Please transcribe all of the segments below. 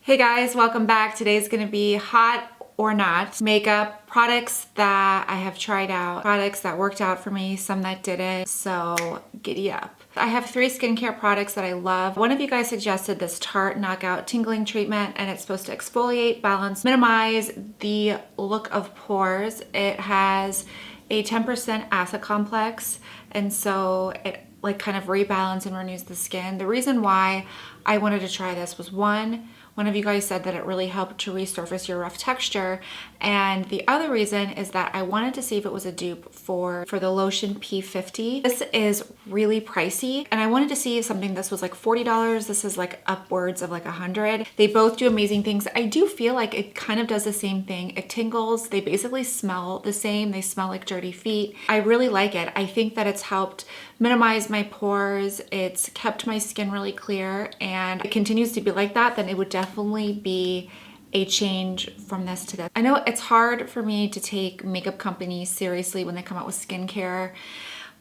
Hey guys, welcome back. Today's gonna be hot or not makeup products that I have tried out, products that worked out for me, some that didn't, so giddy up. I have 3 skincare products that I love. One of you guys suggested this Tarte Knockout Tingling treatment, and it's supposed to exfoliate, balance, minimize the look of pores. It has a 10% acid complex, and so it like kind of rebalance and renews the skin. The reason why I wanted to try this was one of you guys said that it really helped to resurface your rough texture. And the other reason is that I wanted to see if it was a dupe for the lotion P50. This is really pricey, and I wanted to see if something, this was like $40. This is like upwards of like $100. They both do amazing things. I do feel like it kind of does the same thing. It tingles. They basically smell the same. They smell like dirty feet. I really like it. I think that it's helped minimize my pores. It's kept my skin really clear, and it continues to be like that. Then it would definitely be a change from this to this. I know it's hard for me to take makeup companies seriously when they come out with skincare,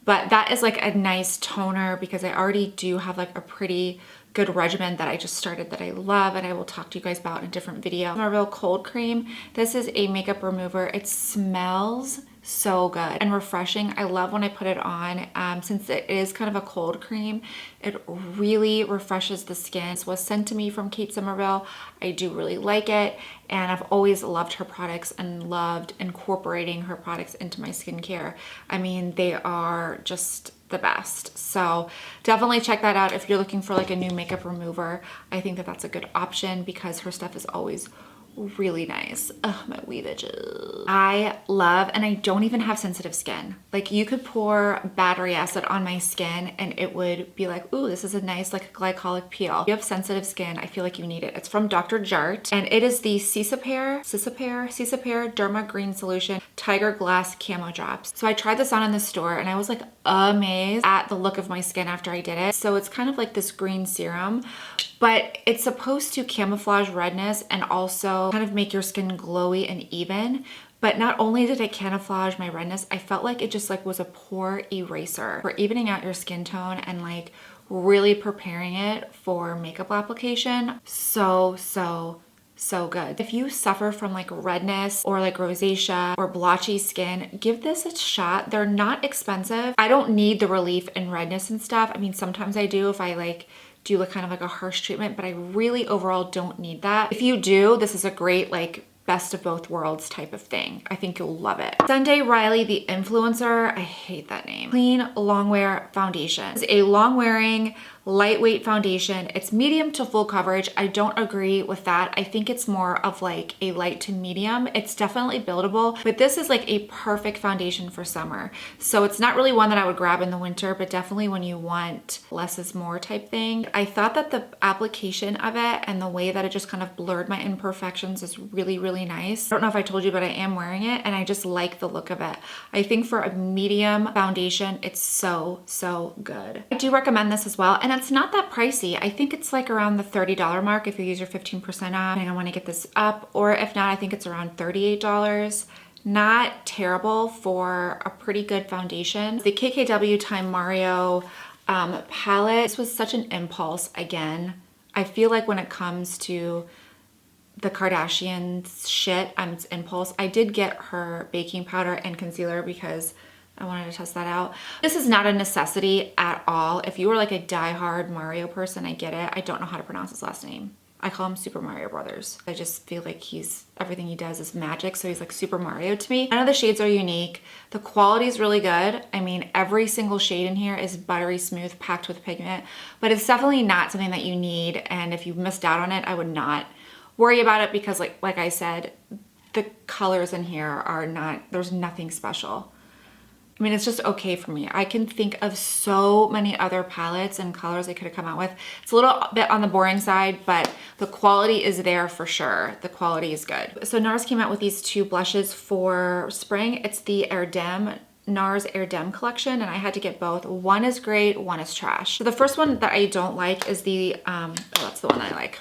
but that is like a nice toner because I already do have like a pretty good regimen that I just started that I love, and I will talk to you guys about in a different video. My real cold cream. This is a makeup remover. It smells so good and refreshing. I love when I put it on. Since it is kind of a cold cream, it really refreshes the skin. This was sent to me from Kate Somerville. I do really like it, and I've always loved her products and loved incorporating her products into my skincare. I mean, they are just the best. So definitely check that out if you're looking for like a new makeup remover. I think that that's a good option because her stuff is always really nice. Oh, my wee bitches. I love, and I don't even have sensitive skin. Like, you could pour battery acid on my skin and it would be like, ooh, this is a nice like glycolic peel. If you have sensitive skin, I feel like you need it. It's from Dr. Jart, and it is the Cisapair Derma Green Solution Tiger Glass Camo Drops. So I tried this on in the store and I was like amazed at the look of my skin after I did it. So it's kind of like this green serum, but it's supposed to camouflage redness and also kind of make your skin glowy and even. But not only did it camouflage my redness, I felt like it just like was a pore eraser for evening out your skin tone and like really preparing it for makeup application. So good. If you suffer from like redness or like rosacea or blotchy skin, give this a shot. They're not expensive. I don't need the relief in redness and stuff. I mean, sometimes I do if I like do like kind of like a harsh treatment, but I really overall don't need that. If you do, this is a great like best of both worlds type of thing. I think you'll love it. Sunday Riley, the influencer, I hate that name. Clean Longwear Foundation. It's a long wearing, lightweight foundation. It's medium to full coverage. I don't agree with that. I think it's more of like a light to medium. It's definitely buildable, but this is like a perfect foundation for summer. So it's not really one that I would grab in the winter, but definitely when you want less is more type thing. I thought that the application of it and the way that it just kind of blurred my imperfections is really, really nice. I don't know if I told you, but I am wearing it and I just like the look of it. I think for a medium foundation, it's so good. I do recommend this as well. And it's not that pricey. I think it's like around the $30 mark if you use your 15% off. I want to get this up, or if not, I think it's around $38. Not terrible for a pretty good foundation. The KKW Time Mario palette. This was such an impulse again. I feel like when it comes to the Kardashians shit, it's impulse. I did get her baking powder and concealer because I wanted to test that out. This is not a necessity at all. If you were like a diehard Mario person, I get it. I don't know how to pronounce his last name. I call him Super Mario Brothers. I just feel like everything he does is magic, so he's like Super Mario to me. None of the shades are unique. The quality is really good. I mean, every single shade in here is buttery smooth, packed with pigment, but it's definitely not something that you need, and if you missed out on it, I would not worry about it because like I said, the colors in here are not, there's nothing special. I mean, it's just okay for me. I can think of so many other palettes and colors I could have come out with. It's a little bit on the boring side, but the quality is there for sure. The quality is good. So NARS came out with these 2 blushes for spring. It's the Erdem NARS Air Dem collection, and I had to get both. One is great, one is trash. So the first one that I don't like is the, oh, that's the one I like.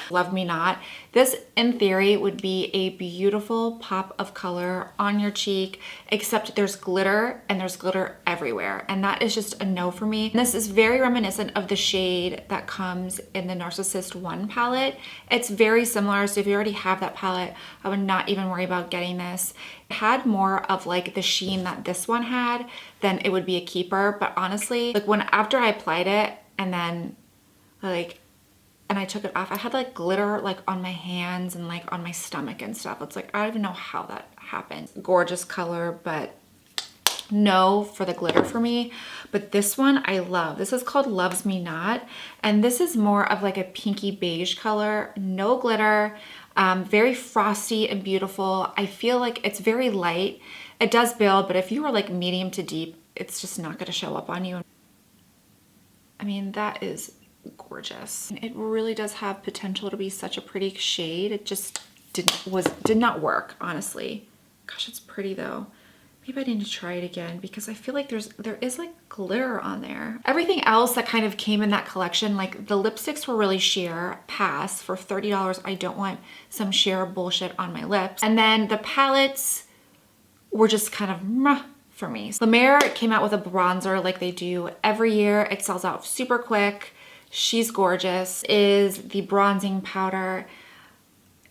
Love Me Not. This, in theory, would be a beautiful pop of color on your cheek, except there's glitter, and there's glitter everywhere. And that is just a no for me. And this is very reminiscent of the shade that comes in the Narcissist 1 palette. It's very similar, so if you already have that palette, I would not even worry about getting this. It had more of like the sheen that this one had, then it would be a keeper. But honestly, like after I applied it and then and I took it off, I had like glitter like on my hands and like on my stomach and stuff. It's like, I don't even know how that happened. Gorgeous color, but no for the glitter for me. But this one I love. This is called Loves Me Not, and this is more of like a pinky beige color, no glitter, very frosty and beautiful. I feel like it's very light. It does build, but if you were like medium to deep, it's just not going to show up on you. I mean, that is gorgeous. It really does have potential to be such a pretty shade. It just did not work, honestly. Gosh, it's pretty though. Maybe I need to try it again because I feel like there is like glitter on there. Everything else that kind of came in that collection, like the lipsticks were really sheer, pass. For $30, I don't want some sheer bullshit on my lips. And then the palettes were just kind of meh for me. La Mer came out with a bronzer like they do every year. It sells out super quick. She's gorgeous. Is the bronzing powder.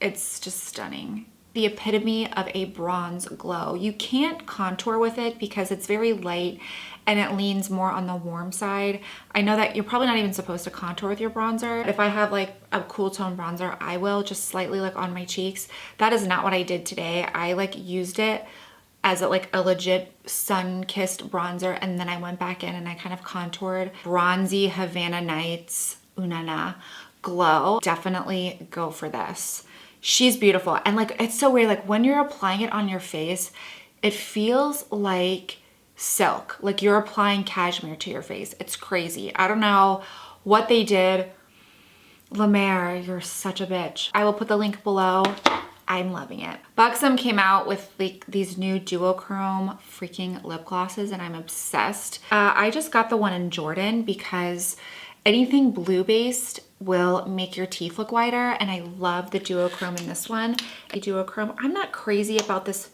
It's just stunning. The epitome of a bronze glow. You can't contour with it because it's very light and it leans more on the warm side. I know that you're probably not even supposed to contour with your bronzer. If I have like a cool tone bronzer, I will just slightly like on my cheeks. That is not what I did today. I like used it as a legit sun-kissed bronzer, and then I went back in and I kind of contoured. Bronzy Havana Nights Unana Glow. Definitely go for this. She's beautiful. And like, it's so weird. Like when you're applying it on your face, it feels like silk. Like you're applying cashmere to your face. It's crazy. I don't know what they did. La Mer, you're such a bitch. I will put the link below. I'm loving it. Buxom came out with like these new duochrome freaking lip glosses and I'm obsessed. I just got the one in Jordan because anything blue based will make your teeth look whiter, and I love the duochrome in this one. A duochrome. I'm not crazy about this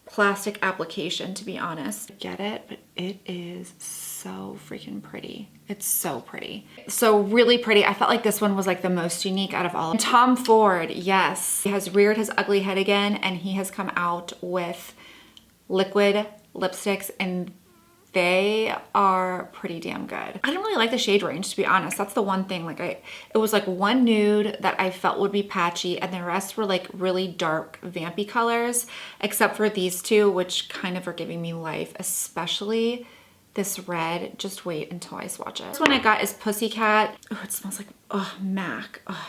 plastic application, to be honest. I get it, but it is so freaking pretty. It's so pretty. So really pretty. I felt like this one was like the most unique out of all. Tom Ford, yes. He has reared his ugly head again, and he has come out with liquid lipsticks, and they are pretty damn good. I don't really like the shade range, to be honest. That's the one thing. Like it was like one nude that I felt would be patchy, and the rest were like really dark, vampy colors, except for these two, which kind of are giving me life, especially this red. Just wait until I swatch it. This one I got is Pussycat. Oh, it smells like, oh, MAC. Oh,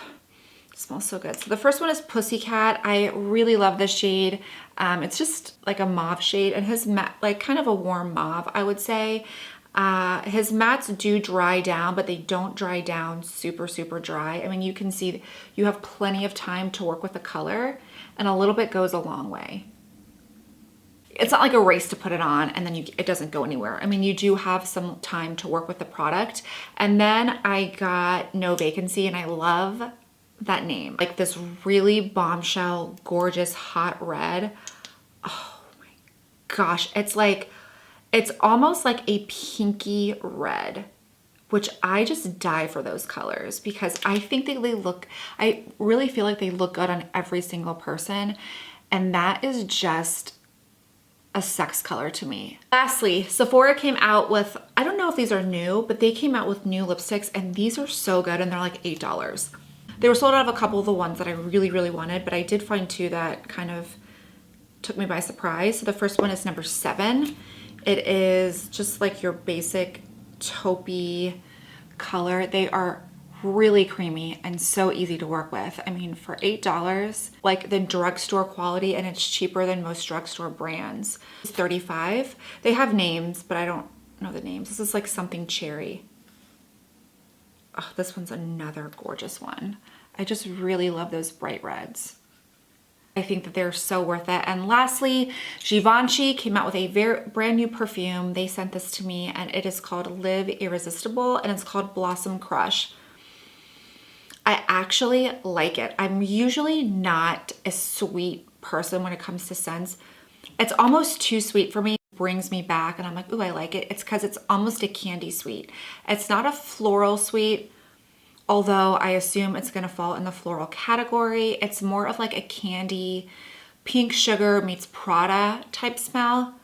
it smells so good. So the first one is Pussycat. I really love this shade. It's just like a mauve shade, and his matte, like kind of a warm mauve, I would say. His mattes do dry down, but they don't dry down super, super dry. I mean, you can see you have plenty of time to work with the color, and a little bit goes a long way. It's not like a race to put it on and then it doesn't go anywhere. I mean, you do have some time to work with the product. And then I got No Vacancy, and I love that name. Like this really bombshell, gorgeous, hot red. Oh my gosh. It's almost like a pinky red, which I just die for those colors because I think I really feel like they look good on every single person. And that is just a sex color to me. Lastly, Sephora came out with, I don't know if these are new, but they came out with new lipsticks, and these are so good, and they're like $8. They were sold out of a couple of the ones that I really, really wanted, but I did find two that kind of took me by surprise. So the first one is number 7. It is just like your basic taupey color. They are really creamy and so easy to work with. I mean, for $8, like the drugstore quality, and it's cheaper than most drugstore brands. It's $35. They have names, but I don't know the names. This is like something cherry. Oh, this one's another gorgeous one. I just really love those bright reds. I think that they're so worth it. And lastly, Givenchy came out with a brand new perfume. They sent this to me and it is called Live Irresistible and it's called Blossom Crush. I actually like it. I'm usually not a sweet person when it comes to scents. It's almost too sweet for me. It brings me back and I'm like, ooh, I like it. It's because it's almost a candy sweet. It's not a floral sweet, although I assume it's gonna fall in the floral category. It's more of like a candy, pink sugar meets Prada type smell,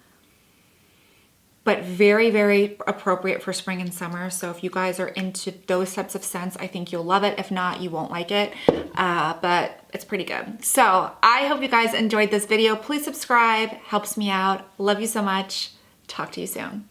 but very, very appropriate for spring and summer. So if you guys are into those types of scents, I think you'll love it. If not, you won't like it, but it's pretty good. So I hope you guys enjoyed this video. Please subscribe, helps me out. Love you so much. Talk to you soon.